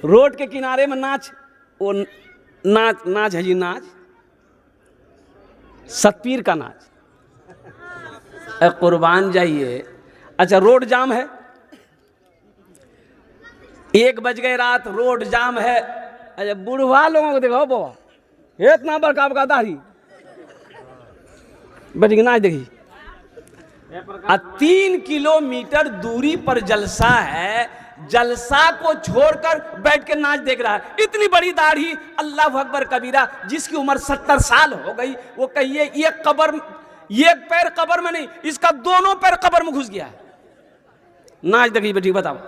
Road के किनारे में नाच, वो नाच है जी, नाच सतपीर का नाच। कुर्बान जाइए। अच्छा, रोड जाम है, 1 बज गए रात, रोड जाम है। अच्छा, बुढ़वा लोगों को देखो बाबा, इतना बड़का बड़का दाढ़ी बैठ के नाच देखी। 3 किलोमीटर दूरी पर जलसा है, जलसा को छोड़कर बैठ के नाच देख रहा है। इतनी बड़ी दाढ़ी, अल्लाह अकबर कबीरा। जिसकी उम्र 70 साल हो गई, वो कहिए ये कब्र, ये पैर कब्र में नहीं, इसका दोनों पैर कब्र में घुस गया है। नाच देखी बेटी, बताओ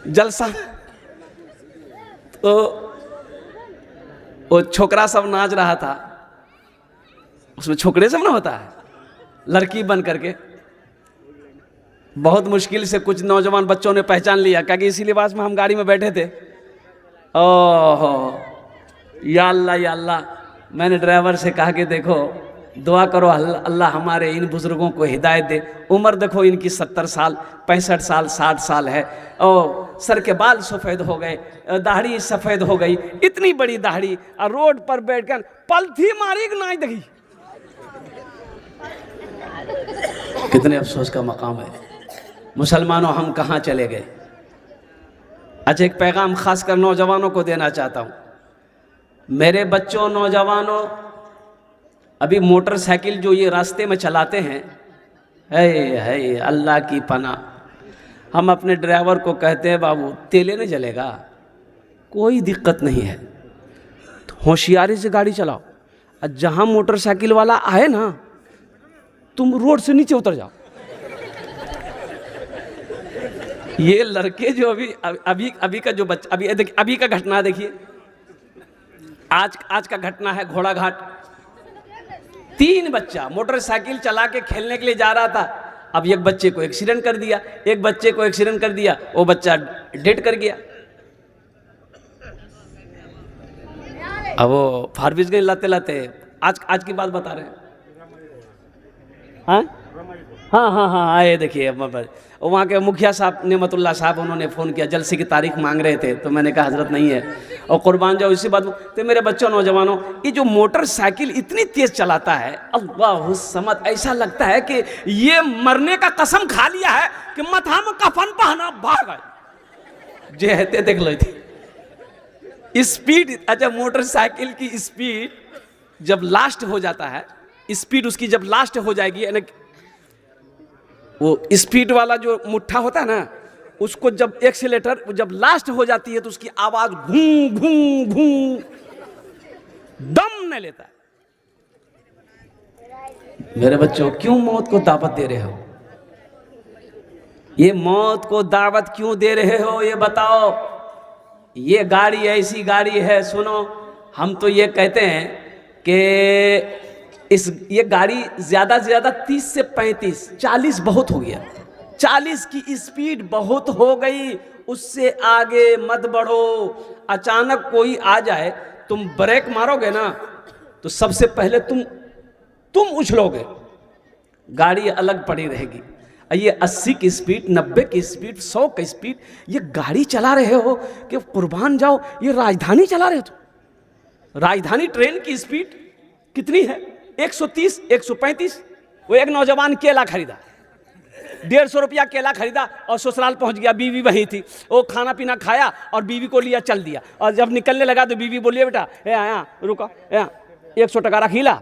जलसा। तो वो छोकरा सब नाच रहा था, उसमें छोकरे सब ना होता है, लड़की बन करके। बहुत मुश्किल से कुछ नौजवान बच्चों ने पहचान लिया, क्योंकि इसी लिबास में हम गाड़ी में बैठे थे। ओहो या अल्लाह या अल्लाह, मैंने ड्राइवर से कहा कि देखो दुआ करो अल्लाह हमारे इन बुजुर्गों को हिदायत दे। उम्र देखो इनकी 70 साल, 65 साल, 60 साल है, और सर के बाल सफ़ेद हो गए, दाढ़ी सफ़ेद हो गई, इतनी बड़ी दाढ़ी, और रोड पर बैठकर पलथी मारी कि नाच देखी। कितने अफसोस का मकाम है। मुसलमानों, हम कहाँ चले गए। अच्छा, एक पैगाम खासकर नौजवानों को देना चाहता हूँ। मेरे बच्चों, नौजवानों, अभी मोटरसाइकिल जो ये रास्ते में चलाते हैं, है अल्लाह की पनाह। हम अपने ड्राइवर को कहते हैं बाबू तेले नहीं जलेगा, कोई दिक्कत नहीं है, तो होशियारी से गाड़ी चलाओ। और जहाँ मोटरसाइकिल वाला आए ना, तुम रोड से नीचे उतर जाओ। ये लड़के जो अभी का जो बच्चा, अभी का घटना देखिए, आज का घटना है घोड़ा घाट। 3 बच्चा मोटरसाइकिल चला के खेलने के लिए जा रहा था। अब एक बच्चे को एक्सीडेंट कर दिया, एक बच्चे को एक्सीडेंट कर दिया, वो बच्चा डेड कर गया। अब वो फारबिस गए लाते लाते। आज की बात बता रहे हैं। हाँ, आए देखिए, वहाँ के मुखिया साहब नेमतुल्लाह साहब, उन्होंने फ़ोन किया, जलसे की तारीख मांग रहे थे, तो मैंने कहा हजरत नहीं है। और कुर्बान जाओ इसी बात में। तो मेरे बच्चों, नौजवानों, ये जो मोटरसाइकिल इतनी तेज चलाता है, अल्लाह समद, ऐसा लगता है कि ये मरने का कसम खा लिया है कि मथा में कफन पहना भाग गए। जे है देख लो थी स्पीड। अच्छा, मोटरसाइकिल की स्पीड जब लास्ट हो जाता है, स्पीड उसकी जब लास्ट हो जाएगी, यानी वो स्पीड वाला जो मुट्ठा होता है ना, उसको जब एक्सीलेटर जब लास्ट हो जाती है, तो उसकी आवाज घूं घूं घूं दम न लेता है। मेरे बच्चों, क्यों मौत को दावत दे रहे हो? ये मौत को दावत क्यों दे रहे हो, ये बताओ। ये गाड़ी ऐसी गाड़ी है, सुनो, हम तो ये कहते हैं कि ये गाड़ी ज़्यादा से ज़्यादा 30 से 35, 40 बहुत हो गया। 40 की स्पीड बहुत हो गई, उससे आगे मत बढ़ो। अचानक कोई आ जाए, तुम ब्रेक मारोगे ना, तो सबसे पहले तुम उछलोगे, गाड़ी अलग पड़ी रहेगी। ये 80 की स्पीड, 90 की स्पीड, 100 की स्पीड, ये गाड़ी चला रहे हो कि कुर्बान जाओ, ये राजधानी चला रहे हो। राजधानी ट्रेन की स्पीड कितनी है? 130, 135। वो एक नौजवान केला खरीदा, 150 रुपया केला खरीदा और ससुराल पहुंच गया। बीवी वहीं थी, वो खाना पीना खाया और बीवी को लिया चल दिया। और जब निकलने लगा तो बीवी बोलिए बेटा आया रुका, 100 टका रखीला,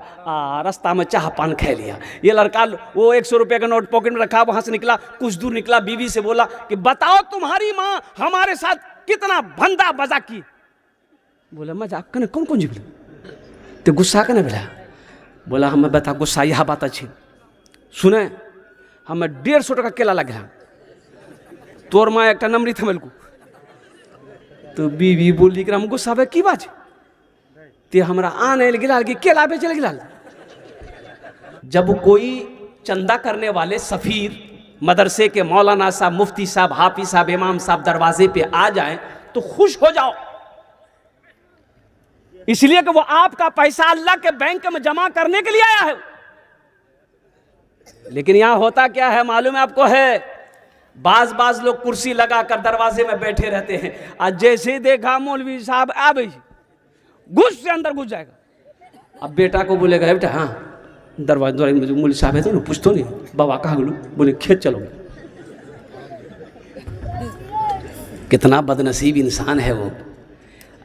रास्ता में चाह पान खा लिया। ये लड़का वो 100 रुपये का नोट पॉकेट में रखा, वहाँ से निकला, कुछ दूर निकला, बीवी से बोला कि बताओ तुम्हारी माँ हमारे साथ कितना भंदा मजाक की। बोला मजाक कने कौन कौन जी बोले, तो गुस्सा कने बोला। बोला हमें बता गुस्सा यह बात अच्छी सुने, हमें 150 टका केला लगे, तोर माँ एक नमरी थमेल को। तो बीवी बोली कि हम गुस्सा की बात ते हमरा आने गिला कि केला बेचे गिला। जब कोई चंदा करने वाले सफ़ीर मदरसे के मौलाना साहब, मुफ्ती साहब, हाफिज साहब, इमाम साहब दरवाजे पे आ जाएं तो खुश हो जाओ, इसलिए कि वो आपका पैसा अल्लाह के बैंक में जमा करने के लिए आया है। लेकिन यहां होता क्या है मालूम है आपको? है बाज लोग कुर्सी लगाकर दरवाजे में बैठे रहते हैं, आज जैसे ही देखा मौलवी साहब आ भाई घुस से अंदर घुस जाएगा। अब बेटा को बोलेगा बेटा हाँ दरवाजा मौलवी साहब है तो पूछ तो नहीं बाबा कहाँ बोलो, बोले खेत चलो। कितना बदनसीब इंसान है वो।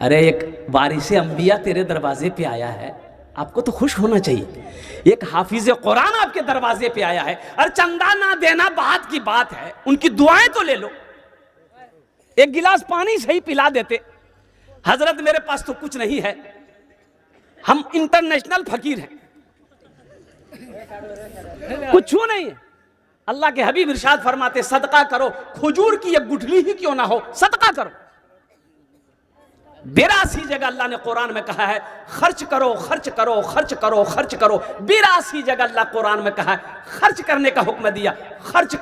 अरे एक वारिस अंबिया तेरे दरवाजे पे आया है, आपको तो खुश होना चाहिए। एक हाफिज कुरान आपके दरवाजे पे आया है, अरे चंदा ना देना बात की बात है, उनकी दुआएं तो ले लो, एक गिलास पानी सही पिला देते। हजरत मेरे पास तो कुछ नहीं है, हम इंटरनेशनल फकीर हैं, कुछ नहीं है। अल्लाह के हबीब इरशाद फरमाते सदका करो, खजूर की एक गुठली ही क्यों ना हो सदका करो। 82 जगह अल्लाह ने कुरान में कहा है खर्च करो खर्च करो खर्च करो खर्च करो। 82 जगह अल्लाह कुरान में कहा है खर्च करने का हुक्म दिया, खर्च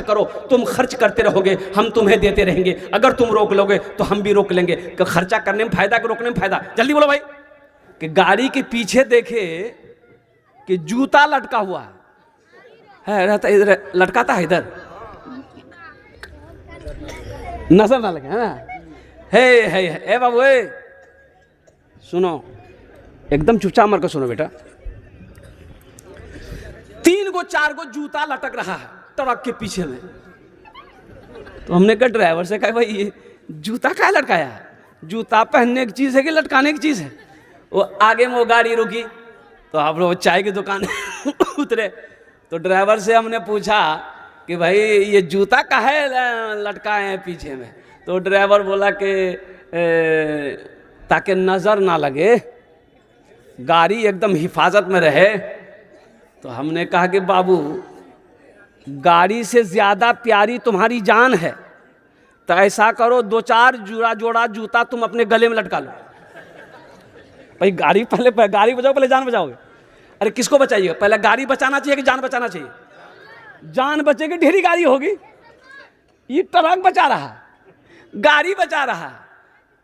करो। तुम खर्च करते रहोगे हम तुम्हें देते रहेंगे, अगर तुम रोक लोगे तो हम भी रोक लेंगे। कि खर्चा करने में फायदा कि रोकने में फायदा? जल्दी बोलो भाई। कि गाड़ी के पीछे देखे कि जूता लटका हुआ है, रहता इधर लटकाता है, इधर नजर ना लगे, है ना? हे बाबू सुनो, एकदम चुपचाप मर कर सुनो बेटा। 3 गो 4 गो जूता लटक रहा है ट्रक के पीछे में। तो हमने कहा ड्राइवर से कहा भाई ये जूता क्या लटकाया है? जूता पहनने की चीज है कि लटकाने की चीज है? वो आगे में वो गाड़ी रुकी तो आप लोग चाय की दुकान उतरे, तो ड्राइवर से हमने पूछा कि भाई ये जूता काहे लटकाए हैं पीछे में? तो ड्राइवर बोला कि ताकि नज़र ना लगे, गाड़ी एकदम हिफाजत में रहे। तो हमने कहा कि बाबू गाड़ी से ज़्यादा प्यारी तुम्हारी जान है, तो ऐसा करो 2-4 जोड़ा जूता तुम अपने गले में लटका लो। भाई गाड़ी पहले गाड़ी बचाओ, पहले जान बचाओगे। अरे किसको बचाइए? पहले गाड़ी बचाना चाहिए कि जान बचाना चाहिए? जान बचेगी ढेरी गाड़ी होगी, ये ट्रक बचा रहा, गाड़ी बचा रहा।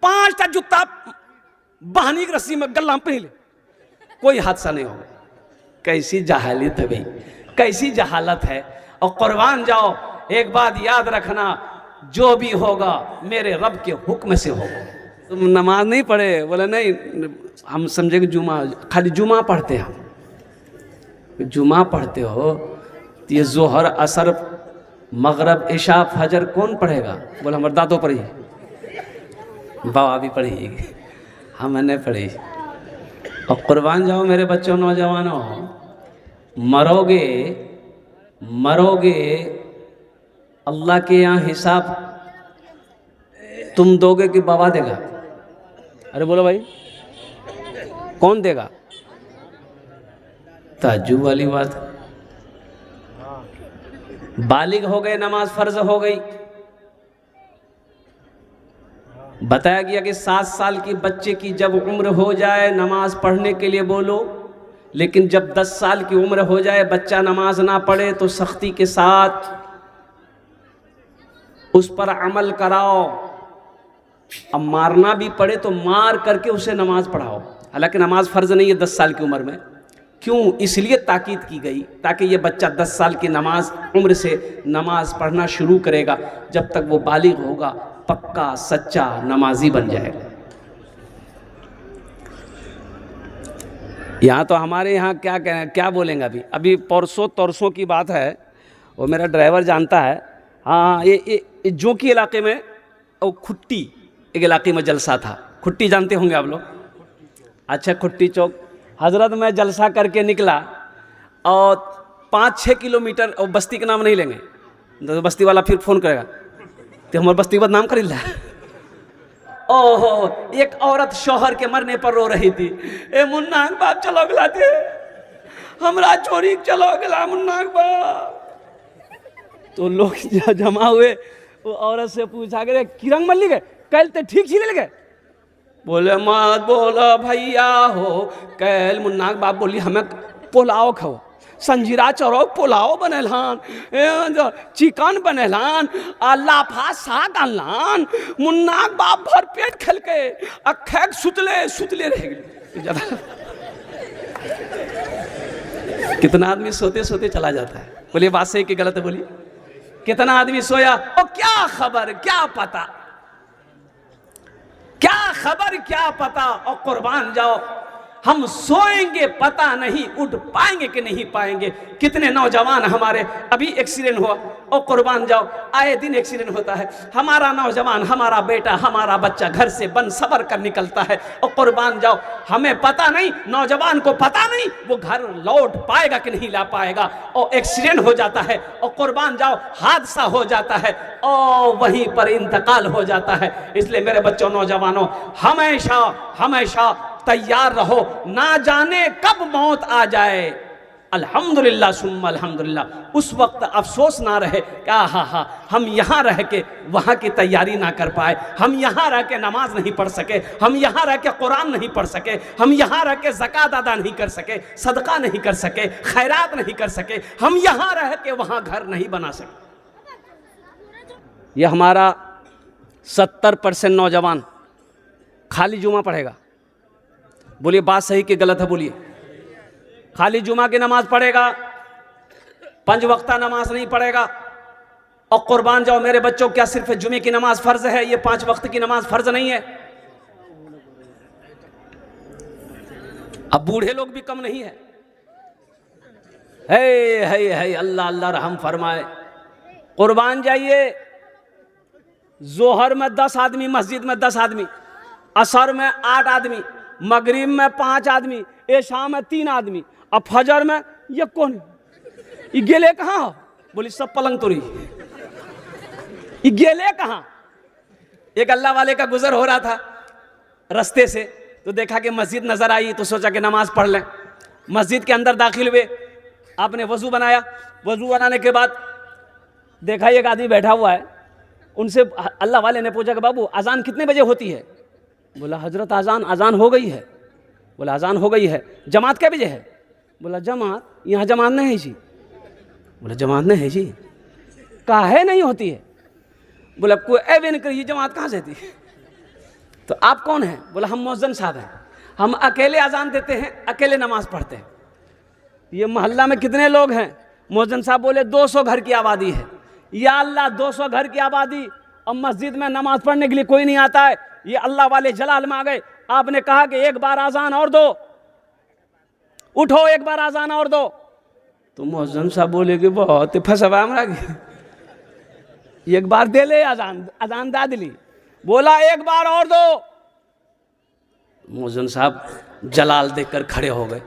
5टा जूता बहनी की रस्सी में गला में पहन ले, कोई हादसा नहीं होगा। कैसी जहालत है भाई, कैसी जहालत है। और कुर्बान जाओ, एक बात याद रखना, जो भी होगा मेरे रब के हुक्म से होगा। तुम नमाज नहीं पढ़े? बोले नहीं, हम समझे कि जुमा, खाली जुमा पढ़ते हैं हम। जुमा पढ़ते हो तो ये जोहर असर मगरब इशा फजर कौन पढ़ेगा? बोले हमारे दादो पढ़ी, बाबा भी पढ़ी, हमने पढ़ी। और कुर्बान जाओ मेरे बच्चों नौजवानों, मरोगे अल्लाह के यहाँ हिसाब तुम दोगे कि बाबा देगा? अरे बोलो भाई कौन देगा? ताज्जुब वाली बात। बालिग हो गए, नमाज फर्ज हो गई। बताया गया कि 7 साल की बच्चे की जब उम्र हो जाए नमाज पढ़ने के लिए बोलो, लेकिन जब 10 साल की उम्र हो जाए बच्चा नमाज ना पढ़े तो सख्ती के साथ उस पर अमल कराओ। अब मारना भी पड़े तो मार करके उसे नमाज पढ़ाओ। हालांकि नमाज फर्ज नहीं है 10 साल की उम्र में। क्यों? इसलिए ताकीद की गई ताकि ये बच्चा 10 साल की उम्र से नमाज पढ़ना शुरू करेगा, जब तक वो बालिग होगा पक्का सच्चा नमाजी बन जाएगा। यहाँ तो हमारे यहाँ क्या कहना, क्या बोलेंगे? अभी परसों की बात है, वो मेरा ड्राइवर जानता है। हाँ, ये जोकी इलाके में वो खुट्टी एक इलाके में जलसा था। खुट्टी जानते होंगे आप लोग? अच्छा, खुट्टी चौक हजरत में जलसा करके निकला और 5-6 किलोमीटर, और बस्ती का नाम नहीं लेंगे तो बस्ती वाला फिर फ़ोन करेगा तो हमारे बस्ती का नाम कर ला। ओहो, एक औरत शौहर के मरने पर रो रही थी, ए मुन्ना बाप चलो गला थे, हमरा चोरी चलो गला मुन्ना बाप। तो लोग जमा हुए, वो औरत से पूछा गया किरंग मल्ली गए कल ते ठीक छी ले गए? बोले मत बोलो भैया हो, कैल मुन्ना बाप बोली हमें पुलाव खाओ, संजीरा चौरो पुलाव बनेलान, चिकन बनेलान, लाफा साग अनलान। मुन्ना बाप भर पेट खेल के अखे सुतले रह गए। कितना आदमी सोते सोते चला जाता है। बोलिए बात सही कि गलत है? बोलिए कितना आदमी सोया और क्या खबर क्या पता, क्या खबर क्या पता। और कुर्बान जाओ, हम सोएंगे पता नहीं उठ पाएंगे कि नहीं पाएंगे। कितने नौजवान हमारे अभी एक्सीडेंट हुआ और कुर्बान जाओ, आए दिन एक्सीडेंट होता है। हमारा नौजवान, हमारा बेटा, हमारा बच्चा घर से बन सबर कर निकलता है और कुर्बान जाओ, हमें पता नहीं, नौजवान को पता नहीं वो घर लौट पाएगा कि नहीं ला पाएगा, और एक्सीडेंट हो जाता है और कुर्बान जाओ हादसा हो जाता है और वहीं पर इंतकाल हो जाता है। इसलिए मेरे बच्चों, नौजवानों, हमेशा हमेशा तैयार रहो, ना जाने कब मौत आ जाए। अल्हम्दुलिल्लाह सुम्मा अल्हम्दुलिल्लाह। उस वक्त अफसोस ना रहे क्या, हा हम यहाँ रह के वहाँ की तैयारी ना कर पाए, हम यहाँ रह के नमाज नहीं पढ़ सके, हम यहाँ रह के कुरान नहीं पढ़ सके, हम यहाँ रह के ज़कात अदा नहीं कर सके, सदका नहीं कर सके, खैरात नहीं कर सके, हम यहाँ रह के वहाँ घर नहीं बना सके। यह हमारा 70% नौजवान खाली जुमा पढ़ेगा। बोलिए बात सही कि गलत है? बोलिए। खाली जुमा की नमाज पढ़ेगा, 5 वक्ता नमाज नहीं पढ़ेगा। और कुर्बान जाओ मेरे बच्चों, क्या सिर्फ जुमे की नमाज फर्ज है? ये 5 वक्त की नमाज फर्ज नहीं है। अब बूढ़े लोग भी कम नहीं है। है अल्लाह अल्लाह रहम फरमाए। कुर्बान जाइए, जोहर में 10 आदमी, मस्जिद में 10 आदमी, असर में 8 आदमी, मगरिब में 5 आदमी, ऐशा में 3 आदमी, और फजर में ये कौन? ये गेले कहाँ? बोली सब पलंग तोड़ी। ये गेले कहाँ? एक अल्लाह वाले का गुजर हो रहा था रास्ते से, तो देखा कि मस्जिद नजर आई, तो सोचा कि नमाज पढ़ लें। मस्जिद के अंदर दाखिल हुए, आपने वजू बनाया। वजू बनाने के बाद देखा एक आदमी बैठा हुआ है। उनसे अल्लाह वाले ने पूछा कि बाबू अजान कितने बजे होती है? बोला हजरत अजान हो गई है। बोला अजान हो गई है, जमात क्या बजे है? बोला जमात यहाँ जमात नहीं है जी। बोला जमात नहीं है जी, काहे नहीं होती है? बोला कोई ऐवे नहीं करिए, जमात कहाँ से थी? तो आप कौन हैं? बोला हम मौज़न साहब हैं, हम अकेले अजान देते हैं, अकेले नमाज पढ़ते हैं। ये मोहल्ला में कितने लोग हैं? मौज़न साहब बोले 200 घर की आबादी है। या अल्लाह 200 घर की आबादी और मस्जिद में नमाज पढ़ने के लिए कोई नहीं आता है। ये अल्लाह वाले जलाल में आ गए। आपने कहा कि एक बार आजान और दो, उठो एक बार आजान और दो। तो मौज़न साहब बोले कि बहुत फंसवा हमरा, एक बार दे ले अजान दा दिली। बोला एक बार और दो। मौज़न साहब जलाल देखकर खड़े हो गए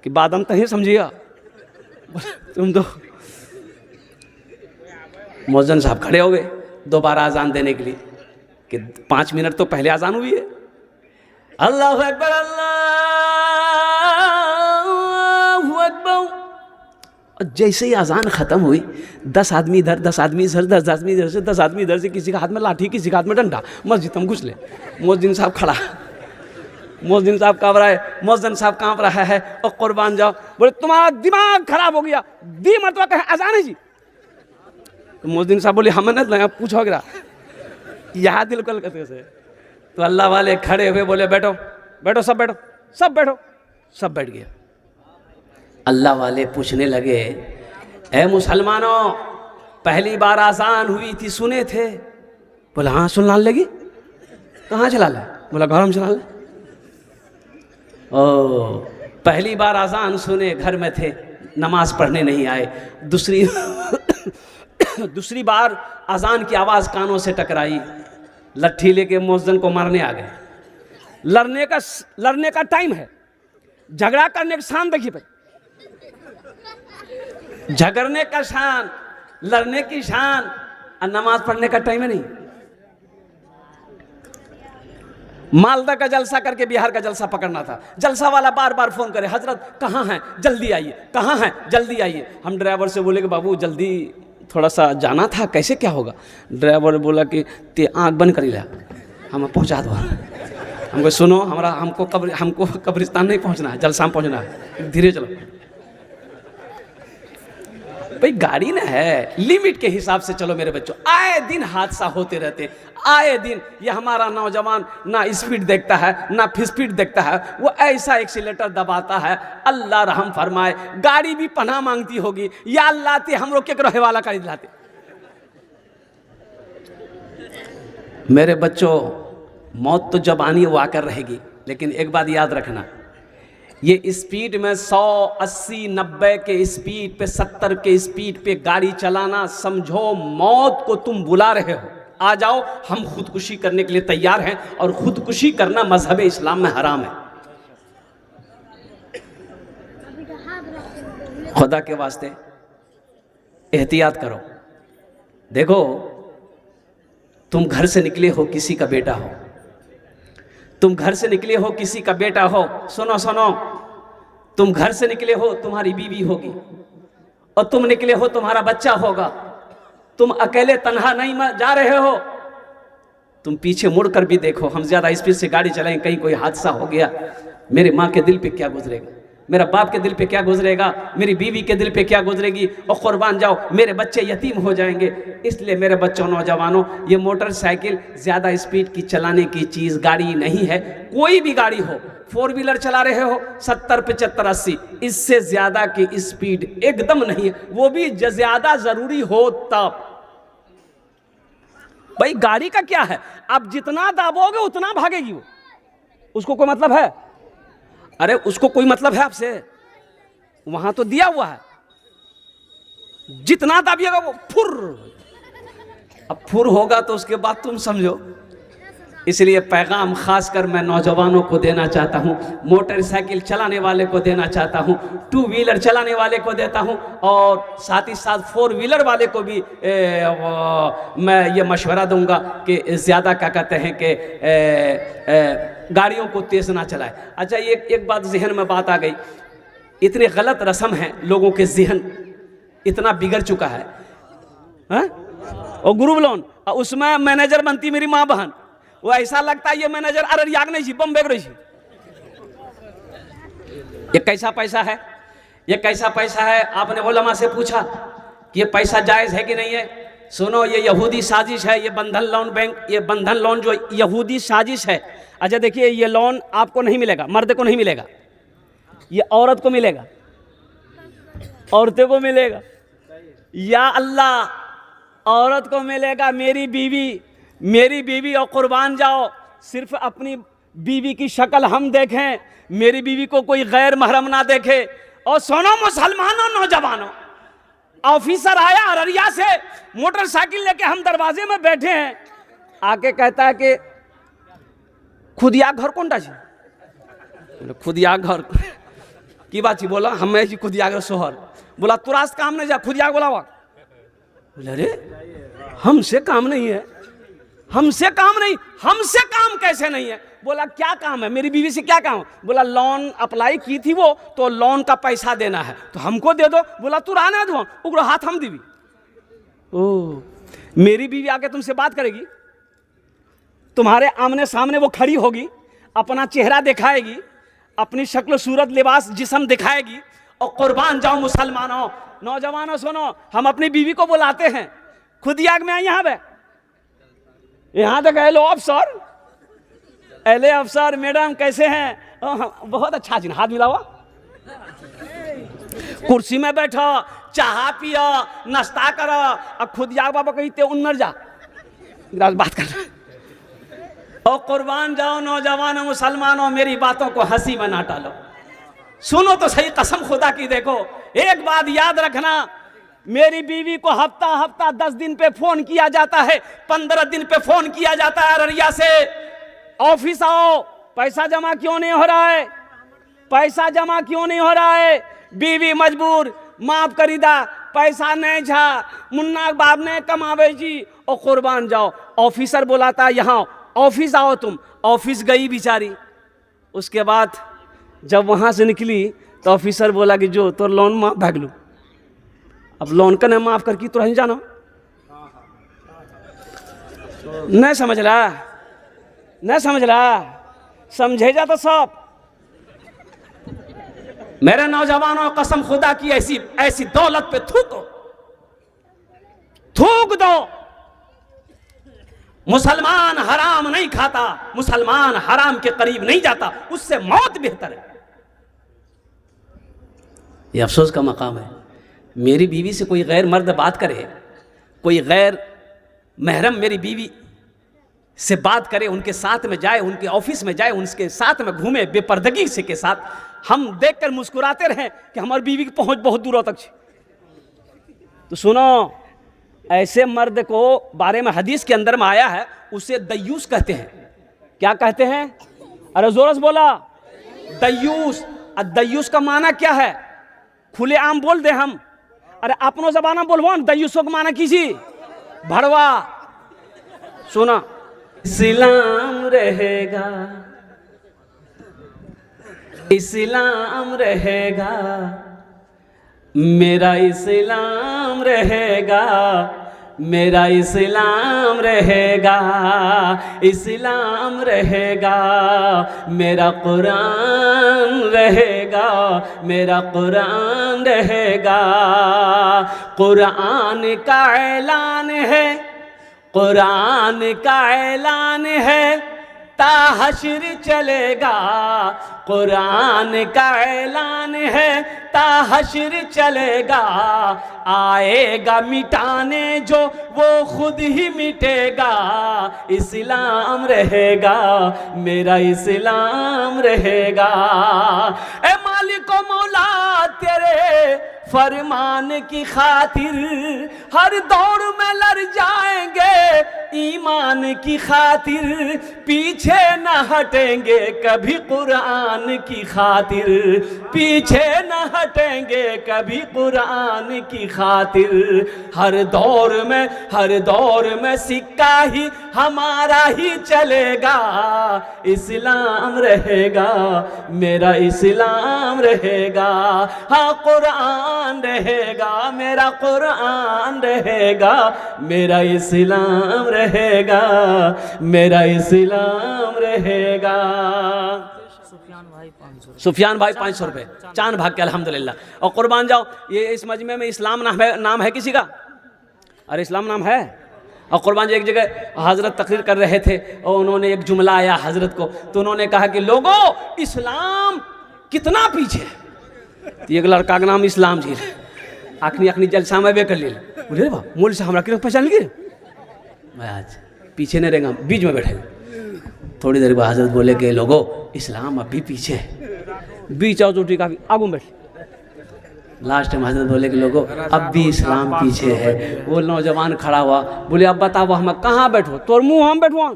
कि बात हम तही समझिएगा, तुम दो। मौज़न साहब खड़े हो गए दोबारा अजान देने के लिए कि 5 मिनट तो पहले अजान हुई है। अल्लाहु अकबर अल्लाहु अकबर। और जैसे ही अजान खत्म हुई, 10 आदमी इधर, 10 आदमी इधर, 10 आदमी इधर से, 10 आदमी इधर से, किसी का हाथ में लाठी, किसी का हाथ में डंडा। मस्जिद हम घुस ले। मौज़िन साहब खड़ा, मौज़िन साहब काँप रहा है, मौज़िन साहब काँप रहा है। और कुर्बान जाओ, बोले तुम्हारा दिमाग खराब हो गया, 20 मरतबा कहे अजान है जी। तो मौज़िन साहब बोले हमें नहीं पूछो गिरा यहाँ दिल कलकत्ते से। तो अल्लाह वाले खड़े हुए, बोले बैठो बैठो, सब बैठो, सब बैठो। सब बैठ गया। अल्लाह वाले पूछने लगे, ए मुसलमानों, पहली बार आजान हुई थी सुने थे? बोला हाँ सुनने लगी। कहाँ चला ले? बोला घर में चला ले। ओ पहली बार आजान सुने, घर में थे, नमाज पढ़ने नहीं आए। दूसरी बार अजान की आवाज़ कानों से टकराई, लट्ठी लेके मौज़िन को मारने आ गए। लड़ने का टाइम है, झगड़ा करने का शान देखिए भाई, झगड़ने का शान, लड़ने की शान, और नमाज पढ़ने का टाइम है नहीं। मालदा का जलसा करके बिहार का जलसा पकड़ना था। जलसा वाला बार बार फोन करे, हजरत कहाँ हैं, जल्दी आइए, कहाँ हैं, जल्दी आइए। हम ड्राइवर से बोले कि बाबू जल्दी थोड़ा सा जाना था, कैसे क्या होगा? ड्राइवर बोला कि ते आँख बंद करी ला, हम पहुँचा दो। हमको सुनो, हमको कब्रिस्तान नहीं पहुँचना है, जलसा में पहुँचना है, धीरे चलो। भाई गाड़ी ना है, लिमिट के हिसाब से चलो मेरे बच्चों। आए दिन हादसा होते रहते, आए दिन। ये हमारा नौजवान ना स्पीड देखता है ना स्पीड देखता है, वो ऐसा एक्सीलेटर दबाता है, अल्लाह रहम फरमाए। गाड़ी भी पनाह मांगती होगी, या अल्लाह ते हम लोग के रहे वाला कर दिलाते। मेरे बच्चों, मौत तो जब आनी है वो आकर रहेगी, लेकिन एक बात याद रखना, ये स्पीड में 100, 80, 90 के स्पीड पे, 70 के स्पीड पे गाड़ी चलाना, समझो मौत को तुम बुला रहे हो। आ जाओ, हम खुदकुशी करने के लिए तैयार हैं, और खुदकुशी करना मजहब इस्लाम में हराम है। खुदा के वास्ते एहतियात करो। देखो, तुम घर से निकले हो, किसी का बेटा हो, तुम घर से निकले हो, किसी का बेटा हो, सुनो सुनो, तुम घर से निकले हो, तुम्हारी बीवी होगी, और तुम निकले हो, तुम्हारा बच्चा होगा। तुम अकेले तन्हा नहीं जा रहे हो, तुम पीछे मुड़कर भी देखो। हम ज्यादा स्पीड से गाड़ी चलाएं, कहीं कोई हादसा हो गया, मेरी माँ के दिल पे क्या गुजरेगा, मेरा बाप के दिल पे क्या गुजरेगा, मेरी बीवी के दिल पे क्या गुजरेगी, और कुर्बान जाओ, मेरे बच्चे यतीम हो जाएंगे। इसलिए मेरे बच्चों, नौजवानों, ये मोटरसाइकिल ज़्यादा स्पीड की चलाने की चीज़, गाड़ी नहीं है। कोई भी गाड़ी हो, 4 व्हीलर चला रहे हो, 70, 75, 80, इससे ज़्यादा की स्पीड एकदम नहीं है, वो भी ज़्यादा ज़रूरी हो तब। भाई गाड़ी का क्या है, आप जितना दाबोगे उतना भागेगी वो, उसको कोई मतलब है? अरे उसको कोई मतलब है आपसे? वहां तो दिया हुआ है, जितना दाबिएगा वो फुर। अब फुर होगा तो उसके बाद तुम समझो। इसलिए पैगाम खासकर मैं नौजवानों को देना चाहता हूं, मोटरसाइकिल चलाने वाले को देना चाहता हूं, 2 व्हीलर चलाने वाले को देता हूं, और साथ ही साथ 4 व्हीलर वाले को भी मैं ये मशवरा दूंगा कि ज़्यादा क्या कहते हैं कि गाड़ियों को तेज़ ना चलाए। अच्छा, ये एक बात जहन में बात आ गई, इतने गलत रस्म हैं, लोगों के जहन इतना बिगड़ चुका है। और ग्रुप लोन, उसमें मैनेजर बनती मेरी माँ बहन, वो ऐसा लगता है ये मैनेजर अरे याग नहीं, बम बेग रही। ये कैसा पैसा है, ये कैसा पैसा है? आपने उलमा से पूछा कि ये पैसा जायज़ है कि नहीं है? सुनो, ये यहूदी साजिश है, ये बंधन लोन बैंक, ये बंधन लोन जो यहूदी साजिश है। अच्छा देखिए, ये लोन आपको नहीं मिलेगा, मर्द को नहीं मिलेगा, ये औरत को मिलेगा, औरतें को मिलेगा। या अल्लाह, औरत को मिलेगा, मेरी बीवी, और कुर्बान जाओ, सिर्फ अपनी बीवी की शक्ल हम देखें, मेरी बीवी को कोई गैर महरम ना देखे। और सुनो मुसलमानों, नौजवानों, ऑफिसर आया अररिया से, मोटरसाइकिल लेके हम दरवाजे में बैठे हैं, आके कहता है कि खुदिया घर कौन टा? खुदिया घर की बात ही बोला, हम खुदिया घर सोहर बोला, तुरास काम नहीं जा, खुदिया बोलावा। बोले अरे हमसे काम नहीं है, हमसे काम नहीं, हमसे काम कैसे नहीं है? बोला क्या काम है, मेरी बीवी से क्या काम? बोला लोन अप्लाई की थी वो, तो लोन का पैसा देना है, तो हमको दे दो। बोला तू रहने दो, उग्र हाथ हम दीवी। ओ, मेरी बीवी आके तुमसे बात करेगी, तुम्हारे आमने सामने वो खड़ी होगी, अपना चेहरा दिखाएगी, अपनी शक्ल सूरत लिबास जिस्म दिखाएगी, और कुर्बान जाओ मुसलमानों, नौजवानों सुनो, हम अपनी बीवी को बुलाते हैं, खुद याग में आई यहाँ पे, यहाँ तक हेलो अफसर, एले अफसर, मैडम कैसे हैं? बहुत अच्छा जी, हाथ मिलावा, कुर्सी में बैठो, चाह पियो, नाश्ता करो, अब खुद याग बाबा कहते उन्नर जा बात करना। और कुर्बान जाओ नौजवानों, मुसलमानों, मेरी बातों को हंसी में ना टालो, सुनो तो सही, कसम खुदा की। देखो एक बात याद रखना, मेरी बीवी को हफ्ता 10 दिन पे फोन किया जाता है, 15 दिन पे फोन किया जाता है अररिया से, ऑफिस आओ, पैसा जमा क्यों नहीं हो रहा है, पैसा जमा क्यों नहीं हो रहा है? बीवी मजबूर, माफ करीदा, पैसा नहीं छा, मुन्ना बाप ने कमावे जी। और कुर्बान जाओ, ऑफिसर बुलाता यहाँ, ऑफिस आओ तुम, ऑफिस गई बेचारी। उसके बाद जब वहां से निकली तो ऑफिसर बोला कि जो तो लोन माफ भाग लू, अब लोन का नहीं माफ करके तो नहीं जाना, नहीं समझ रहा, नहीं समझ रहा, समझे जा तो सब। मेरे नौजवानों, कसम खुदा की, ऐसी दौलत पे थूक दो। मुसलमान हराम नहीं खाता, मुसलमान हराम के करीब नहीं जाता, उससे मौत बेहतर है। ये अफसोस का मकाम है, मेरी बीवी से कोई गैर मर्द बात करे, कोई गैर महरम मेरी बीवी से बात करे, उनके साथ में जाए, उनके ऑफिस में जाए, उनके साथ में घूमे बेपर्दगी से के साथ, हम देखकर मुस्कुराते रहें कि हमारी बीवी की पहुंच बहुत दूर तक है। तो सुनो, ऐसे मर्द को बारे में हदीस के अंदर में आया है, उसे दयूस कहते हैं। क्या कहते हैं? अरे जोर से बोला, दयूस। दयूस का माना क्या है? खुले आम बोल दे हम, अरे अपनों जबाना बोलवा, दयूसों का माना कीजिए भड़वा। सुना, इस्लाम रहेगा, इस्लाम रहेगा, मेरा इस्लाम रहेगा, मेरा इस्लाम रहेगा, इस्लाम रहेगा, मेरा कुरान रहेगा, मेरा कुरान रहेगा। कुरान का ऐलान है, कुरान का ऐलान है, ता हश्र चलेगा। कुरान का ऐलान है, ता हश्र चलेगा। आएगा मिटाने जो, वो खुद ही मिटेगा। इस्लाम रहेगा, मेरा इस्लाम रहेगा। ए मालिक ओ मौला, तेरे फरमान की खातिर हर दौर में लड़ जाएंगे, ईमान की खातिर पीछे न हटेंगे कभी, कुरान की खातिर पीछे न हटेंगे कभी, कुरान की खातिर। हर दौर में सिक्का ही हमारा ही चलेगा। इस्लाम रहेगा, मेरा इस्लाम रहेगा। हाँ, कुरान रहेगा, मेरा कुरान रहेगा, मेरा इस्लाम रहेगा, मेरा इस्लाम रहेगा। सुफियान भाई 500 रुपये चांद भाग के, अल्हम्दुलिल्लाह। और कुर्बान जाओ, ये इस मजमे में इस्लाम नाम है किसी का? अरे इस्लाम नाम है। और कुर्बान जी, एक जगह हजरत तकरीर कर रहे थे और उन्होंने एक जुमला आया हजरत को, तो उन्होंने कहा कि लोगों, इस्लाम कितना पीछे है। तो एक लड़का का नाम इस्लाम जी आखनी जलसा में वे कर ले, बोले वाह, मूल से हमारा किरण पहचान गिर, मैं आज पीछे नहीं रहेगा, बीच में बैठे। थोड़ी देर बाद हजरत बोले कि लोगों, इस्लाम अभी पीछे है। बीच आओ तो ठीक, काफी आगू बैठ। लास्ट टाइम हजरत बोले कि लोगों, अब भी इस्लाम पीछे है। वो नौजवान खड़ा हुआ, बोले अब बताओ हम कहाँ बैठो? तोर मुँह हम बैठवा।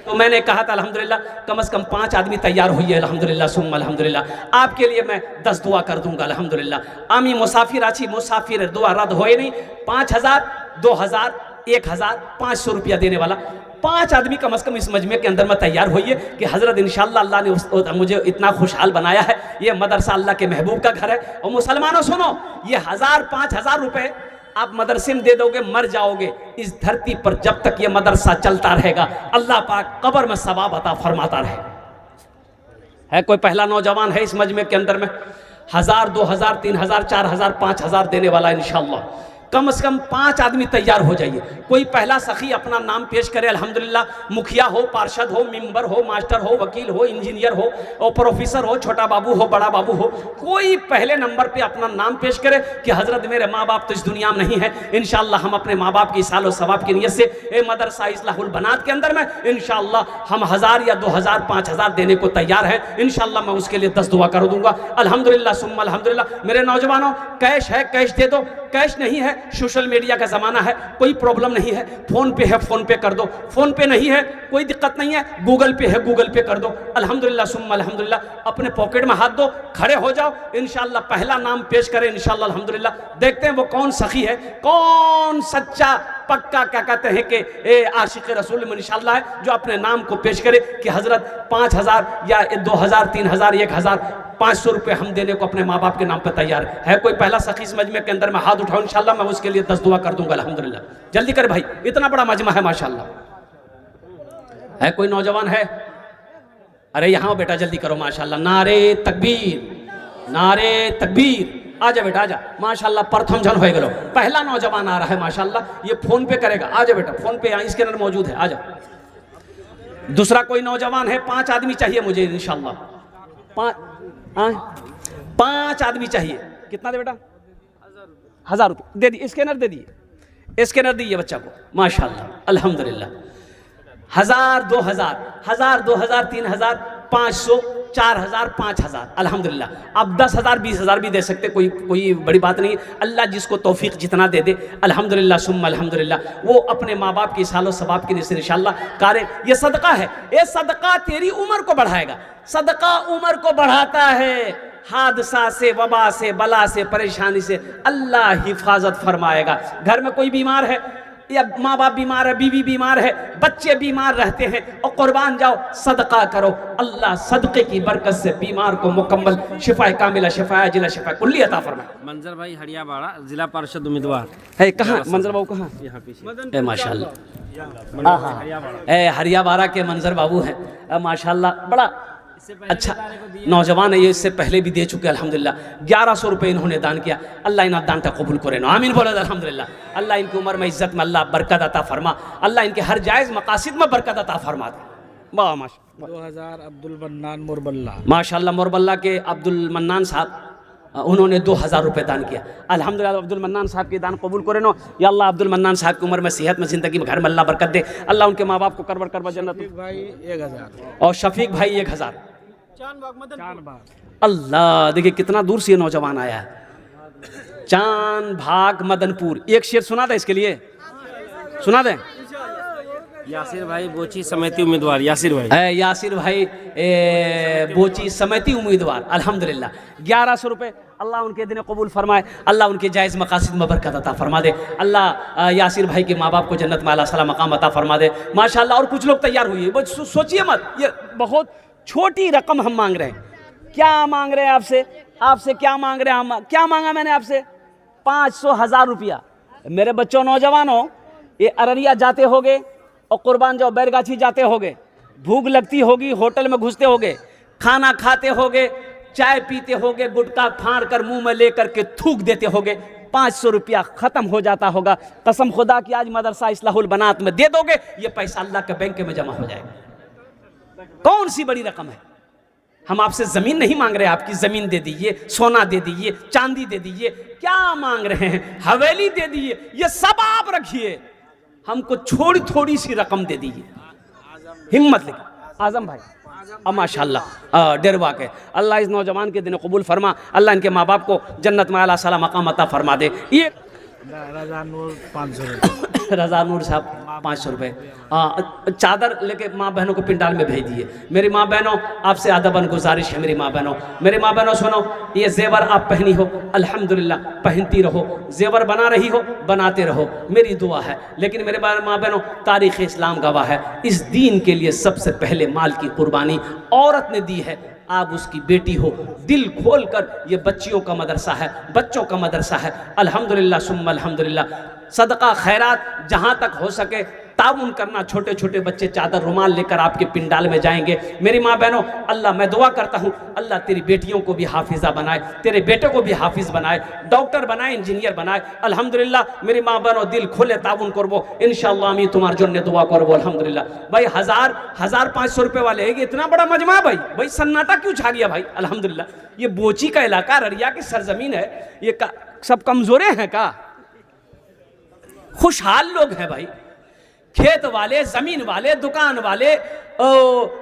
तो मैंने कहा था अल्हम्दुलिल्लाह कम से कम 5 आदमी तैयार हुई है, अल्हम्दुलिल्लाह सुम्मा अल्हम्दुलिल्लाह। आपके लिए मैं 10 दुआ कर दूंगा अल्हम्दुलिल्लाह। आमी मुसाफिर आछी, मुसाफिर दुआ रद्द होए नहीं। 5000, 2000, 1000, 500 रुपया देने वाला 5 आदमी कम से कम इस मजमे के अंदर में तैयार होइए कि हजरत इंशाअल्लाह अल्लाह ने मुझे इतना खुशहाल बनाया है। ये मदरसा अल्लाह के महबूब का घर है। और मुसलमानों सुनो, ये 1000, 5000 रुपए आप मदरसे में दे दोगे, मर जाओगे। इस धरती पर जब तक ये मदरसा चलता रहेगा, अल्लाह पाक कब्र में सवाब अता फरमाता रहे। है कोई पहला नौजवान है इस मजमे के अंदर में 1000, 2000, 3000, 4000, 5000 देने वाला इंशाअल्लाह। कम से कम 5 आदमी तैयार हो जाइए। कोई पहला सखी अपना नाम पेश करे अल्हम्दुलिल्लाह। मुखिया हो, पार्षद हो, मेंबर हो, मास्टर हो, वकील हो, इंजीनियर हो और प्रोफेसर हो, छोटा बाबू हो, बड़ा बाबू हो, कोई पहले नंबर पे अपना नाम पेश करे कि हजरत मेरे माँ बाप तो इस दुनिया में नहीं है, इंशाअल्लाह हम अपने माँ बाप की सालो सवाब की नीयत से ए मदरसा इस्लाहुल बनात के अंदर में इंशाअल्लाह हम 1000 या 2000, 5000 देने को तैयार है। इंशाअल्लाह मैं उसके लिए 10 दुआ कर दूंगा अल्हम्दुलिल्लाह सुम्मा अल्हम्दुलिल्लाह। मेरे नौजवानों, कैश है कैश दे दो, कैश नहीं है सोशल मीडिया का ज़माना है, कोई प्रॉब्लम नहीं है। फ़ोन पे है फ़ोन पे कर दो, फ़ोन पे नहीं है कोई दिक्कत नहीं है, गूगल पे है गूगल पे कर दो। अल्हम्दुलिल्लाह सुम्मा अल्हम्दुलिल्लाह। अपने पॉकेट में हाथ दो, खड़े हो जाओ, इंशाअल्लाह पहला नाम पेश करें इंशाअल्लाह अल्हम्दुलिल्लाह। देखते हैं वो कौन सखी है, कौन सच्चा पक्का क्या कहते हैं कि ए आशिक रसूल में इंशाअल्लाह है, जो अपने नाम को पेश करे कि हज़रत 5000 या 2000, 3000, 1000, 500 रुपये हम देने को अपने माँ बाप के नाम पर तैयार है। कोई पहला सखी इस मजमे के अंदर में हाथ उठाओ, इंशाअल्लाह मैं उसके लिए 10 दुआ कर दूंगा अल्हम्दुलिल्लाह। जल्दी कर भाई, इतना बड़ा मजमा है माशाअल्लाह। है कोई नौजवान है? अरे यहाँ बेटा जल्दी करो माशाअल्लाह। नारे तकबीर, नारे तकबीर। आजा बेटा आजा, माशाअल्लाह प्रथम जन हो गलो। पहला नौजवान आ रहा है माशाअल्लाह, ये फोन पे करेगा। आजा बेटा, फोन पे यहाँ स्कैनर मौजूद है, आजा। दूसरा कोई नौजवान है? 5 आदमी चाहिए मुझे इंशाअल्लाह। 5 आदमी चाहिए। कितना दे बेटा? 1000 रुपये दे दिए, स्कैनर दे दिए, स्कैनर दिए बच्चा को माशाअल्लाह अल्हम्दुलिल्लाह। 1000, 2000, 1000, 2000, 3000, 500, 4000, 5000, अल्हम्दुलिल्लाह। आप 10,000, 20,000 भी दे सकते, कोई बड़ी बात नहीं। अल्लाह जिसको तौफीक जितना दे दे, अल्हम्दुलिल्लाह सुम्मा अल्हम्दुलिल्लाह, वो अपने माँ बाप की सालो सवाब के लिए इंशाअल्लाह करे। ये सदका है, ये सदका तेरी उम्र को बढ़ाएगा। सदका उम्र को बढ़ाता है, हादसा से, वबा से, बला से, परेशानी से अल्लाह हिफाजत फरमाएगा। घर में कोई बीमार है या माँ बाप बीमार है, बीवी बीमार है, बच्चे बीमार रहते हैं, और कुर्बान जाओ, सदका करो। अल्लाह सदक़े की बरकत से बीमार को मुकम्मल शिफा कामिला, शिफा जिला, शिफा कुल्ली अता फरमाए। मंजर भाई हरियाबाड़ा, जिला पार्षद उम्मीदवार है। कहाँ मंजर बाबू, कहाँ? यहाँ पीछे। माशाल्लाह, हरियाबाड़ा के मंजर बाबू हैं माशाल्लाह। बड़ा अच्छा नौजवान है ये, इससे पहले भी दे चुके अल्हम्दुलिल्लाह। 1100 रुपये इन्होंने दान किया। अल्लाह इन दान का कबूल करे ना, आमीन बोलो अल्हम्दुलिल्लाह। अल्लाह इनकी उम्र में, इज्जत में अल्लाह बरकत अता फरमा। अल्लाह इनके हर जायज़ मकासिद में बरकत अता फरमा दे। वाह माशाल्लाह। 2000 अब्दुल मन्नान मुरबल्ला, माशाल्लाह मुरबल्ला के अब्दुल मन्नान साहब, उन्होंने 2000 रुपये दान किया। अल्हम्दुलिल्लाह अब्दुल मन्नान साहब के दान कबूल करे नो। या अल्लाह अब्दुल मन्नान साहब की उम्र में, सेहत में, ज़िंदगी में, घर में अल्लाह बरकत दे। अल्लाह उनके माँ बाप को करवर करवा जन्नत। भाई 1000, और शफीक भाई 1000। चांद अल्लाह, देखिए कितना दूर से ये नौजवान आया है। चांद भाग मदनपुर। एक शेर सुना दे इसके लिए, सुना दे। यासिर भाई बोची समिति उम्मीदवार, यासिर भाई यासिर भाई बोची समिति उम्मीदवार, अल्हम्दुलिल्लाह। 1100 रुपये अल्लाह उनके दिन कबूल फरमाए। अल्लाह उनके जायज़ मकासिद में बरकत अता फरमा दे। अल्लाह यासिर भाई के माँ बाप को जन्नत में आला सला मकाम अता फरमा दे माशाल्लाह। और कुछ लोग तैयार हुए, वो सोचिए मत, ये बहुत छोटी रकम हम मांग रहे हैं। क्या मांग रहे हैं आपसे? आपसे क्या मांग रहे हैं हम? क्या मांगा मैंने आपसे? 500,000 रुपया। मेरे बच्चों, नौजवानों, ये अररिया जाते होगे और कुर्बान जाओ बैरगाछी जाते होगे, भूख लगती होगी, होटल में घुसते होगे, खाना खाते होगे, चाय पीते होगे, गुटखा फाड़ कर मुंह में लेकर के थूक देते होगे, 500 रुपया खत्म हो जाता होगा। कसम खुदा की आज मदरसा इस्लाहुल बनात में दे दोगे, ये पैसा अल्लाह के बैंक में जमा हो जाएगा। कौन सी बड़ी रकम है? हम आपसे जमीन नहीं मांग रहे, आपकी जमीन दे दीजिए, सोना दे दीजिए, चांदी दे दीजिए, क्या मांग रहे हैं? हवेली दे दीजिए, ये सब आप रखिए, हमको थोड़ी सी रकम दे दीजिए। हिम्मत लेके आजम भाई, अब माशाल्लाह डेरवा के अल्लाह इस नौजवान के दिन कबूल फरमा। अल्लाह इनके माँ बाप को जन्नत में आला साला मकाम अता फरमा दे। ये रजा नूर 500 रुपये, रजा नूर साहब 500 रुपये चादर लेके माँ बहनों को पिंडाल में भेज दिए। मेरी माँ बहनों, आपसे अदबन गुजारिश है मेरी माँ बहनों, मेरी माँ बहनों सुनो, ये जेवर आप पहनी हो अल्हम्दुलिल्लाह, पहनती रहो, जेवर बना रही हो, बनाते रहो, मेरी दुआ है। लेकिन मेरे माँ बहनों, तारीख़ इस्लाम गवाह है, इस दीन के लिए सबसे पहले माल की कुर्बानी औरत ने दी है। आप उसकी बेटी हो, दिल खोल कर, ये बच्चियों का मदरसा है, बच्चों का मदरसा है, अल्हम्दुलिल्लाह सुम्मा अल्हम्दुलिल्लाह। सदका खैरात जहाँ तक हो सके ताउन करना। छोटे छोटे बच्चे चादर रुमाल लेकर आपके पिंडाल में जाएंगे। मेरी माँ बहनों, अल्लाह मैं दुआ करता हूँ, अल्लाह तेरी बेटियों को भी हाफिज़ा बनाए, तेरे बेटे को भी हाफिज़ बनाए, डॉक्टर बनाए, इंजीनियर बनाए। अल्हम्दुलिल्लाह मेरी माँ बहनों, दिल खोले ताउन करबो इंशाअल्लाह। আমি তোমার জন্য দোয়া করব अल्हम्दुलिल्लाह। भाई 1000-1500 रुपए वाले है, इतना बड़ा मजमा है भाई सन्नाटा क्यों छा गया भाई? अल्हम्दुलिल्लाह, ये बोची का इलाका, अररिया की सरजमीन है, ये सब कमजोरे हैं का? खुशहाल लोग हैं भाई, खेत वाले, जमीन वाले, दुकान वाले,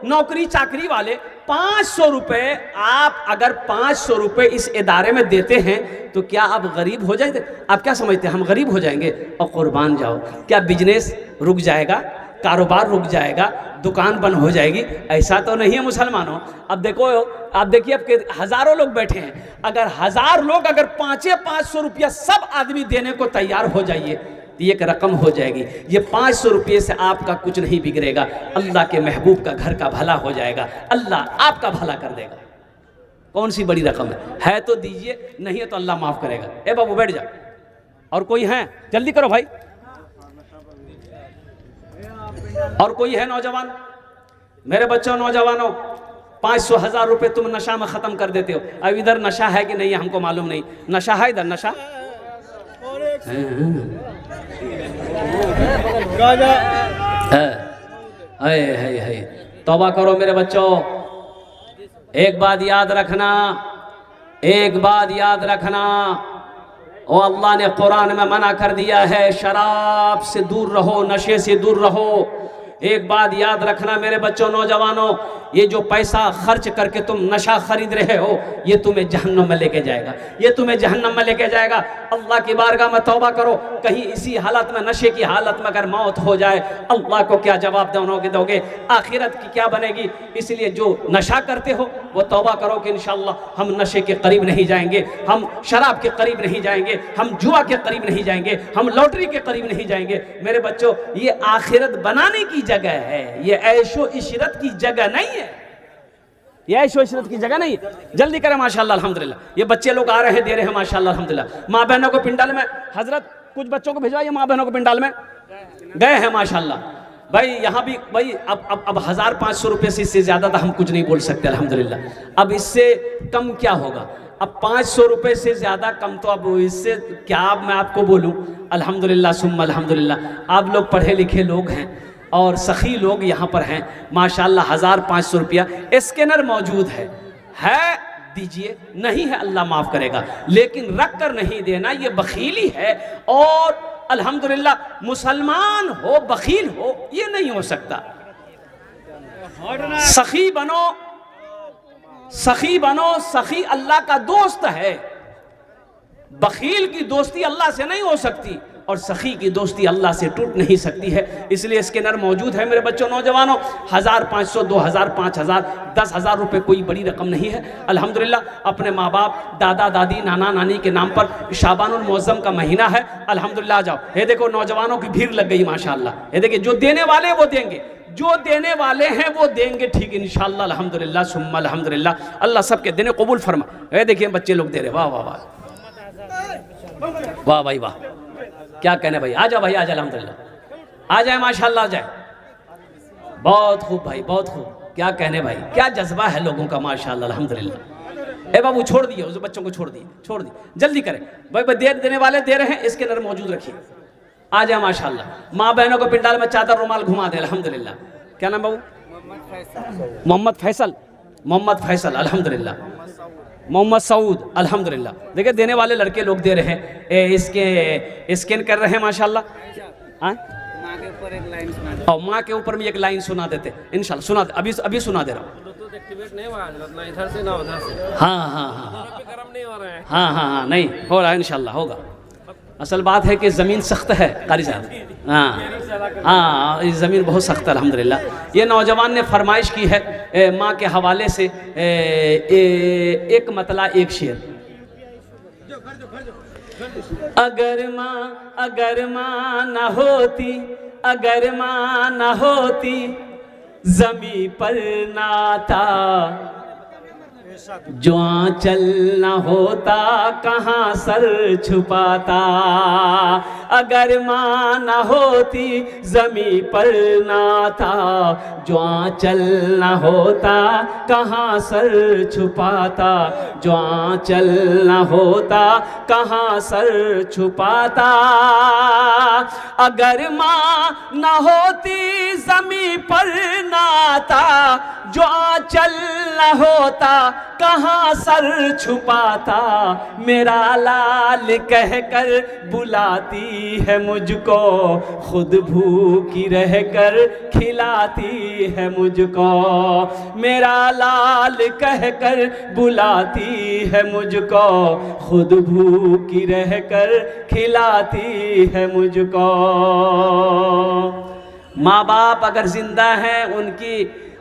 नौकरी चाकरी वाले। 500 रुपए आप अगर 500 रुपए इस इदारे में देते हैं तो क्या आप गरीब हो जाएंगे? आप क्या समझते हैं हम गरीब हो जाएंगे? और कुर्बान जाओ, क्या बिजनेस रुक जाएगा? कारोबार रुक जाएगा? दुकान बंद हो जाएगी? ऐसा तो नहीं है मुसलमानों। अब देखो, आप देखिए, अब हजारों लोग बैठे हैं, अगर 1000 लोग अगर 500 रुपया सब आदमी देने को तैयार हो जाइए, ये एक रकम हो जाएगी। ये 500 रुपये से आपका कुछ नहीं बिगड़ेगा, अल्लाह के महबूब का घर का भला हो जाएगा, अल्लाह आपका भला कर देगा। कौन सी बड़ी रकम है तो दीजिए, नहीं है तो अल्लाह माफ़ करेगा। ए बाबू बैठ जा, और कोई है? जल्दी करो भाई, और कोई है नौजवान? मेरे बच्चों, नौजवानों, 500-1000 रुपये तुम नशा में ख़त्म कर देते हो। अब इधर नशा है कि नहीं हमको मालूम नहीं, नशा है इधर? नशा है। तौबा करो मेरे बच्चों। एक बात याद रखना, एक बात याद रखना, ओ अल्लाह ने कुरान में मना कर दिया है, शराब से दूर रहो, नशे से दूर रहो। एक बात याद रखना मेरे बच्चों, नौजवानों, ये जो पैसा खर्च करके तुम नशा खरीद रहे हो, ये तुम्हें जहन्नम में लेके जाएगा, ये तुम्हें जहन्नम में लेके जाएगा। अल्लाह की बारगाह में तौबा करो, कहीं इसी हालत में, नशे की हालत में अगर मौत हो जाए, अल्लाह को क्या जवाब दोगे, आखिरत की क्या बनेगी। इसलिए जो नशा करते हो वो तौबा करो कि इंशाअल्लाह हम नशे के करीब नहीं जाएंगे, हम शराब के करीब नहीं जाएंगे, हम जुआ के करीब नहीं जाएंगे, हम लॉटरी के करीब नहीं जाएंगे। मेरे बच्चों, ये आखिरत बनाने की जगह है, ये ऐशो इशरत की जगह नहीं है, ये ऐशो इशरत की जगह नहीं है। जल्दी करें माशाल्लाह अल्हम्दुलिल्लाह, ये बच्चे लोग आ रहे हैं, दे रहे हैं माशाल्लाह अल्हम्दुलिल्लाह। माँ बहनों को पिंडाल में, हजरत कुछ बच्चों को भिजवाइए, माँ बहनों को पिंडाल में गए हैं माशाल्लाह। भाई यहाँ भी भाई अब 1500 रुपये से इससे ज़्यादा तो हम कुछ नहीं बोल सकते अल्हम्दुलिल्लाह। अब इससे कम क्या होगा, अब 500 रुपये से ज़्यादा कम तो अब इससे क्या मैं आपको बोलूँ। अल्हम्दुलिल्लाह सुम्मा अल्हम्दुलिल्लाह, आप लोग पढ़े लिखे लोग हैं और सखी लोग यहाँ पर हैं माशाल्लाह। 1500 रुपया स्कैनर मौजूद है दीजिए, नहीं है अल्लाह माफ़ करेगा, लेकिन रख कर नहीं देना ये बखीली है। और अल्हम्दुलिल्लाह मुसलमान हो बखील हो ये नहीं हो सकता। सखी बनो, सखी बनो, सखी अल्लाह का दोस्त है। बखील की दोस्ती अल्लाह से नहीं हो सकती और सखी की दोस्ती अल्लाह से टूट नहीं सकती है। इसलिए स्कैनर मौजूद है मेरे बच्चों, नौजवानों। 1500, 2000, 5000, 10,000 रुपये कोई बड़ी रकम नहीं है। अल्हम्दुलिल्लाह अपने माँ बाप, दादा दादी, नाना नानी के नाम पर शाबानुल मुअज़्ज़म का महीना है। अल्हम्दुलिल्लाह आ जाओ। ये देखो नौजवानों की भीड़ लग गई माशाअल्लाह। ये देखिए जो देने वाले हैं वो देंगे, जो देने वाले हैं वो देंगे, ठीक इंशाअल्लाह अल्हम्दुलिल्लाह सुम्मा अल्हम्दुलिल्लाह। अल्लाह सबके देने कबूल फरमा। ये देखिए बच्चे लोग दे रहे, वाह वाह वाह वाह भाई वाह, क्या कहने भाई। आ जाओ भाई, आ जाए अल्हम्दुलिल्लाह, आ जाए माशाअल्लाह, आ जाए। बहुत खूब भाई, बहुत खूब, क्या कहने भाई, क्या जज्बा है लोगों का माशाअल्लाह अल्हम्दुलिल्लाह। ए बाबू छोड़ दिए उस बच्चों को, छोड़ दिए, जल्दी करें भाई, देने वाले दे रहे हैं, इसके अंदर मौजूद रखिए। आ जाए माशाअल्लाह। माँ बहनों को पिंडाल में चादर रुमाल घुमा दे अल्हम्दुलिल्लाह। क्या नाम बाबू? मोहम्मद फैसल अल्हम्दुलिल्लाह, मोहम्मद सऊद अल्हम्दुलिल्लाह। देखिए देने वाले लड़के लोग दे रहे हैं, इसके स्कैन कर रहे हैं माशाल्लाह। हाँ, और माँ के ऊपर भी एक लाइन सुना देते इंशाल्लाह, सुना दे, अभी सुना दे रहा हूँ। इधर से ना उधर से। हाँ, नहीं हो रहा है, इंशाल्लाह होगा। असल बात है कि ज़मीन सख्त है कारी साहब। हाँ, इस ज़मीन बहुत सख्त है अल्हम्दुलिल्लाह। ये नौजवान ने फरमाइश की है माँ के हवाले से एक मतला एक शेर। अगर माँ न होती, अगर माँ न होती, ज़मीं पर नाता, जो आंचल न होता कहाँ सर छुपाता। अगर माँ न होती ज़मीं पर नाता, जो आंचल न होता कहाँ सर छुपाता, जो आंचल न होता कहाँ सर छुपाता। अगर माँ न होती ज़मीं पर नाता, जो आंचल न होता कहाँ सर छुपाता। मेरा लाल कहकर बुलाती है मुझको, खुद भूखी रहकर खिलाती है मुझको। मेरा लाल कहकर बुलाती है मुझको, खुद भूखी रहकर खिलाती है मुझको। माँ बाप अगर जिंदा हैं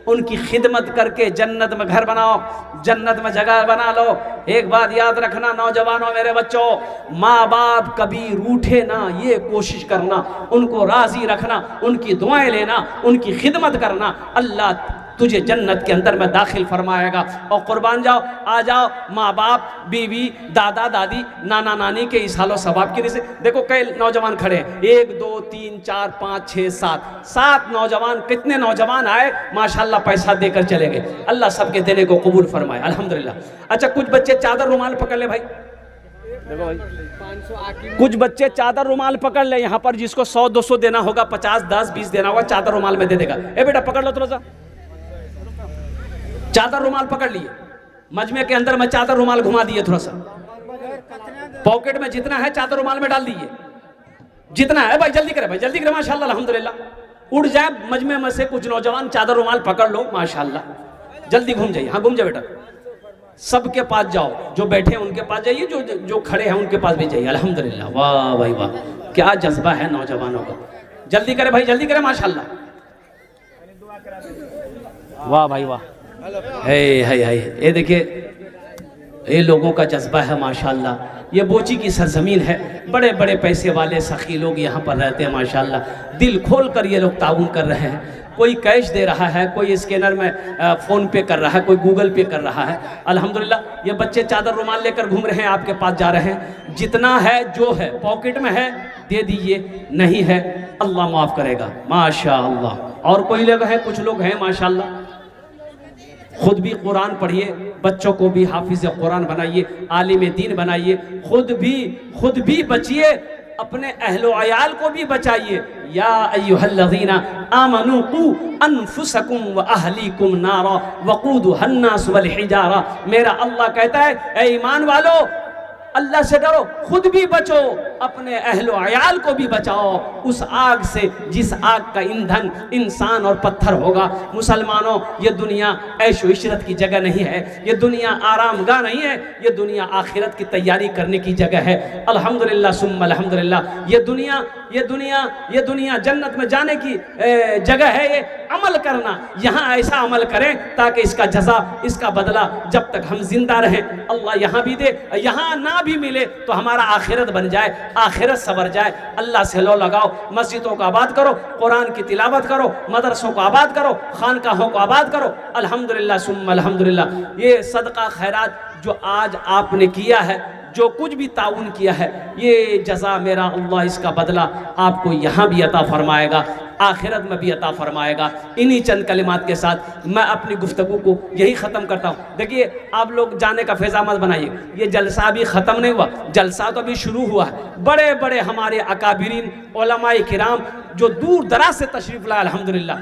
उनकी खिदमत करके जन्नत में घर बनाओ, जन्नत में जगह बना लो। एक बात याद रखना नौजवानों, मेरे बच्चों, माँ बाप कभी रूठे ना, ये कोशिश करना, उनको राज़ी रखना, उनकी दुआएं लेना, उनकी खिदमत करना। अल्लाह तुझे जन्नत के अंदर में दाखिल फरमाएगा। और कुर्बान जाओ, आ जाओ माँ बाप, बीवी, दादा दादी, नाना नानी के इस हालो सवाब की वजह से। देखो कई नौजवान खड़े हैं, 1 2 3 4 5 6 7 नौजवान, कितने नौजवान आए माशाल्लाह, पैसा देकर चले गए। अल्लाह सबके देने को कबूल फरमाए अल्हम्दुलिल्लाह। अच्छा, कुछ बच्चे चादर रुमाल पकड़ ले भाई, देखो भाई, कुछ बच्चे चादर रुमाल पकड़ ले। यहाँ पर जिसको 100 200 देना होगा, 50 10 20 देना होगा, चादर रुमाल में दे देगा। ए बेटा पकड़ लो थोड़ा सा, चादर रुमाल पकड़ लिए। मजमे के अंदर में चादर रुमाल घुमा दिए, थोड़ा सा पॉकेट में जितना है चादर रुमाल में डाल दिए, जितना है भाई। जल्दी करे भाई, जल्दी करे माशाल्लाह अल्हम्दुलिल्लाह। उड़ जाए मजमे में से कुछ नौजवान, चादर रुमाल पकड़ लो, माशाल्लाह जल्दी घूम जाइए। हाँ घूम जाए बेटा, सबके पास जाओ, जो बैठे हैं उनके पास जाइए, जो खड़े हैं उनके पास भी जाइए। अल्हम्दुलिल्लाह, वाह भाई वाह, क्या जज्बा है नौजवानों का। जल्दी करे भाई, जल्दी करे, माशाल्लाह, वाह भाई वाह। है ये देखिए, ये लोगों का जज्बा है माशाल्लाह। ये बोची की सरजमीन है, बड़े बड़े पैसे वाले सखी लोग यहाँ पर रहते हैं माशाल्लाह। दिल खोल कर ये लोग ताउन कर रहे हैं। कोई कैश दे रहा है, कोई स्कैनर में फ़ोन पे कर रहा है, कोई गूगल पे कर रहा है। अल्हम्दुलिल्लाह ये बच्चे चादर रुमाल लेकर घूम रहे हैं, आपके पास जा रहे हैं। जितना है, जो है पॉकेट में है दे दीजिए, नहीं है अल्लाह माफ़ करेगा माशाअल्लाह। और कोई लोग हैं, कुछ लोग हैं माशाअल्लाह, खुद भी कुरान पढ़िए, बच्चों को भी हाफिज कुरान बनाइए, आलिम दीन बनाइए, खुद भी बचिए, अपने अहलो अयाल को भी बचाइए। या अय्युहल्लज़ीना आमनू कू अनफुसकुम व अहलीकुम नारा वक़ूदुहन नास वल हिजारा। मेरा अल्लाह कहता है, ए ईमान वालो, अल्लाह से डरो, खुद भी बचो, अपने अहलो अयाल को भी बचाओ उस आग से जिस आग का ईंधन इंसान और पत्थर होगा। मुसलमानों, ये दुनिया ऐशो इशरत की जगह नहीं है, ये दुनिया आरामगाह नहीं है, ये दुनिया आखिरत की तैयारी करने की जगह है। अल्हम्दुलिल्लाह सुम्मा अल्हम्दुलिल्लाह। ये दुनिया जन्नत में जाने की जगह है। ये अमल करना, यहाँ ऐसा अमल करें ताकि इसका जज़ा, इसका बदला जब तक हम जिंदा रहें अल्लाह यहाँ भी दे, यहाँ ना भी मिले तो हमारा आखिरत बन जाए, आखिरत सवर जाए। अल्लाह से लो लगाओ, मस्जिदों को आबाद करो, कुरान की तिलावत करो, मदरसों को आबाद करो, खानकाहों को आबाद करो। अल्हम्दुलिल्लाह सुम्मा अल्हम्दुलिल्लाह। ये सदका खैरात जो आज आपने किया है, जो कुछ भी ताउन किया है, ये जज़ा मेरा अल्लाह इसका बदला आपको यहाँ भी अता फरमाएगा, आखिरत में भी अता फरमाएगा। इन्हीं चंद कलिमात के साथ मैं अपनी गुफ्तगू को यही ख़त्म करता हूँ। देखिए, आप लोग जाने का फैज़ा मत बनाइए, ये जलसा अभी ख़त्म नहीं हुआ, जलसा तो अभी शुरू हुआ है। बड़े बड़े हमारे अकाबिरीन उलमाए किराम जो दूर दराज से तशरीफ़ लाए, अल्हम्दुलिल्लाह,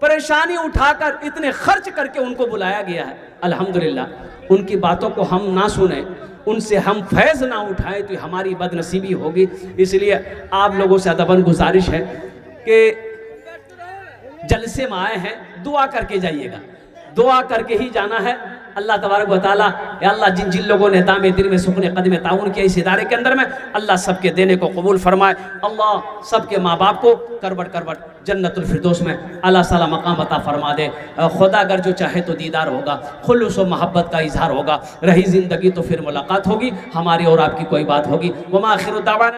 परेशानी उठाकर इतने खर्च करके उनको बुलाया गया है। अल्हम्दुलिल्लाह, उनकी बातों को हम ना सुने, उनसे हम फैज़ ना उठाएं तो हमारी बदनसीबी होगी। इसलिए आप लोगों से अदबन गुजारिश है कि जलसे में आए हैं, दुआ करके जाइएगा, दुआ करके ही जाना है। अल्लाह तबारक व तआला, या अल्लाह जिन जिन लोगों ने दामे दिल में सुखने कदम ताउन किया इस इदारे के अंदर में, अल्लाह सबके देने को कबूल फरमाए। अल्लाह सबके माँ बाप को करबट करबट जन्नतुल फिरदौस में अल्लाह साला मकाम अता फरमा दे। खुदा अगर जो चाहे तो दीदार होगा, खुलूस व मोहब्बत का इजहार होगा, रही ज़िंदगी तो फिर मुलाकात होगी, हमारी और आपकी कोई बात होगी। वमा आखिरु दावाना।